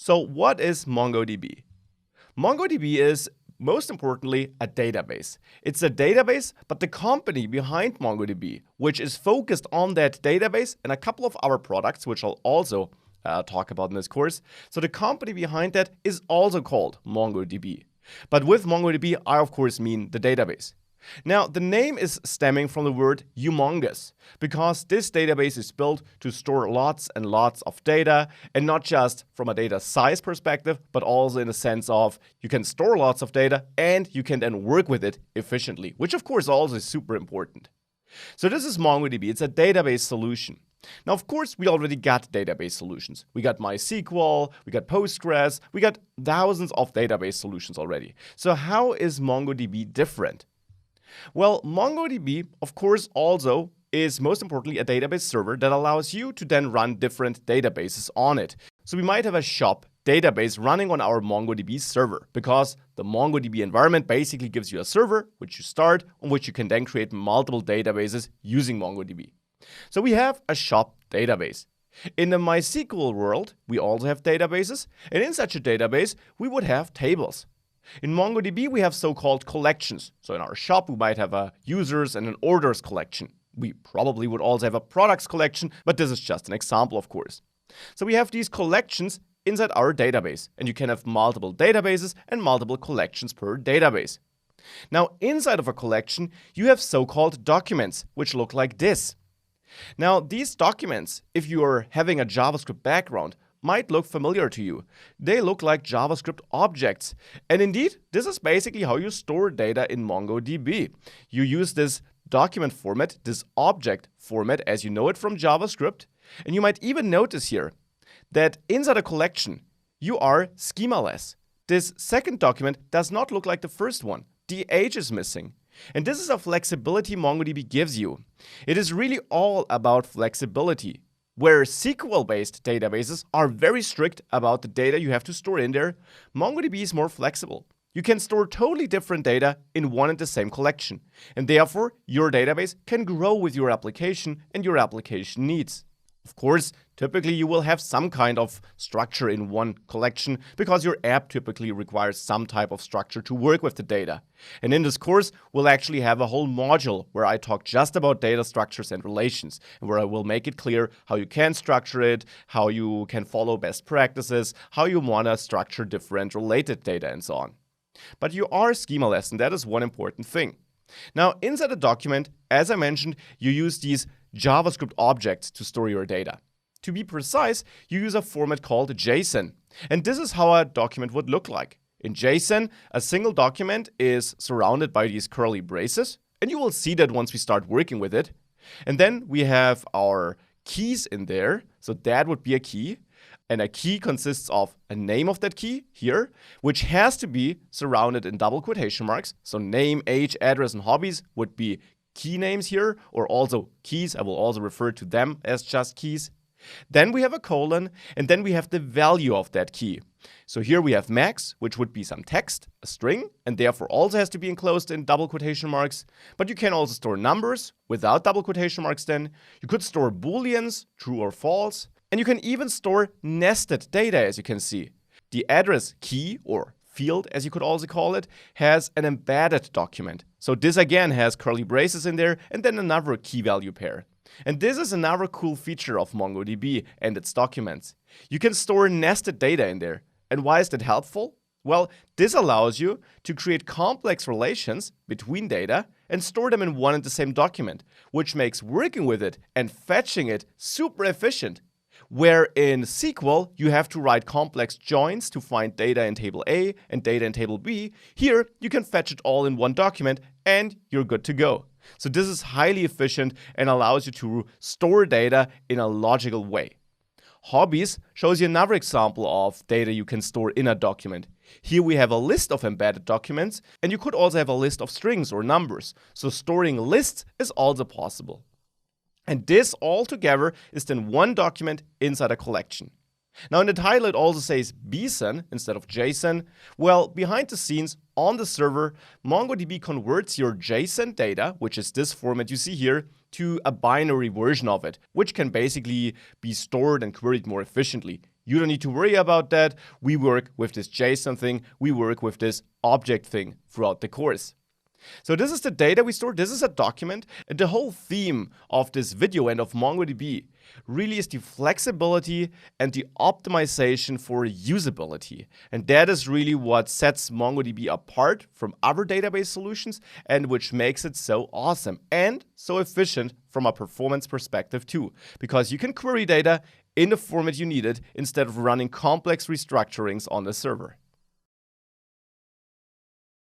So what is MongoDB? MongoDB is, most importantly, a database. It's a database, but the company behind MongoDB, which is focused on that database and a couple of our products, which I'll also talk about in this course. So the company behind that is also called MongoDB. But with MongoDB, I of course mean the database. Now, the name is stemming from the word humongous, because this database is built to store lots and lots of data, and not just from a data size perspective, but also in the sense of you can store lots of data and you can then work with it efficiently, which of course also is super important. So this is MongoDB. It's a database solution. Now, of course, we already got database solutions. We got MySQL, we got Postgres, we got thousands of database solutions already. So how is MongoDB different? Well, MongoDB, of course, also is most importantly a database server that allows you to then run different databases on it. So we might have a shop database running on our MongoDB server, because the MongoDB environment basically gives you a server which you start, on which you can then create multiple databases using MongoDB. So we have a shop database. In the MySQL world, we also have databases, and in such a database, we would have tables. In MongoDB, we have so-called collections. So in our shop, we might have a users and an orders collection. We probably would also have a products collection, but this is just an example, of course. So we have these collections inside our database, and you can have multiple databases and multiple collections per database. Now, inside of a collection, you have so-called documents, which look like this. Now, these documents, if you are having a JavaScript background, might look familiar to you. They look like JavaScript objects. And indeed, this is basically how you store data in MongoDB. You use this document format, this object format, as you know it from JavaScript. And you might even notice here that inside a collection, you are schemaless. This second document does not look like the first one. The H is missing. And this is a flexibility MongoDB gives you. It is really all about flexibility. Where SQL-based databases are very strict about the data you have to store in there, MongoDB is more flexible. You can store totally different data in one and the same collection, and therefore your database can grow with your application and your application needs. Of course, typically you will have some kind of structure in one collection because your app typically requires some type of structure to work with the data. And in this course, we'll actually have a whole module where I talk just about data structures and relations, and where I will make it clear how you can structure it, how you can follow best practices, how you want to structure different related data, and so on. But you are schemaless, and that is one important thing. Now, inside a document, as I mentioned, you use these JavaScript objects to store your data. To be precise, you use a format called JSON. And this is how a document would look like. In JSON, a single document is surrounded by these curly braces, and you will see that once we start working with it. And then we have our keys in there, so that would be a key. And a key consists of a name of that key here, which has to be surrounded in double quotation marks. So name, age, address, and hobbies would be key names here, or also keys. I will also refer to them as just keys. Then we have a colon, and then we have the value of that key. So here we have max, which would be some text, a string, and therefore also has to be enclosed in double quotation marks. But you can also store numbers without double quotation marks then. You could store booleans, true or false. And you can even store nested data, as you can see. The address key, or field, as you could also call it, has an embedded document. So this again has curly braces in there, and then another key value pair. And this is another cool feature of MongoDB and its documents. You can store nested data in there. And why is that helpful? Well, this allows you to create complex relations between data and store them in one and the same document, which makes working with it and fetching it super efficient. Where in SQL, you have to write complex joins to find data in table A and data in table B, here you can fetch it all in one document and you're good to go. So this is highly efficient and allows you to store data in a logical way. Hobbies shows you another example of data you can store in a document. Here we have a list of embedded documents, and you could also have a list of strings or numbers. So storing lists is also possible. And this all together is then one document inside a collection. Now in the title it also says BSON instead of JSON. Well, behind the scenes on the server, MongoDB converts your JSON data, which is this format you see here, to a binary version of it, which can basically be stored and queried more efficiently You don't need to worry about that. We work with this JSON thing. We work with this object thing throughout the course. So this is the data we store. This is a document. And the whole theme of this video and of MongoDB really is the flexibility and the optimization for usability. And that is really what sets MongoDB apart from other database solutions and which makes it so awesome and so efficient from a performance perspective too. Because you can query data in the format you need it instead of running complex restructurings on the server.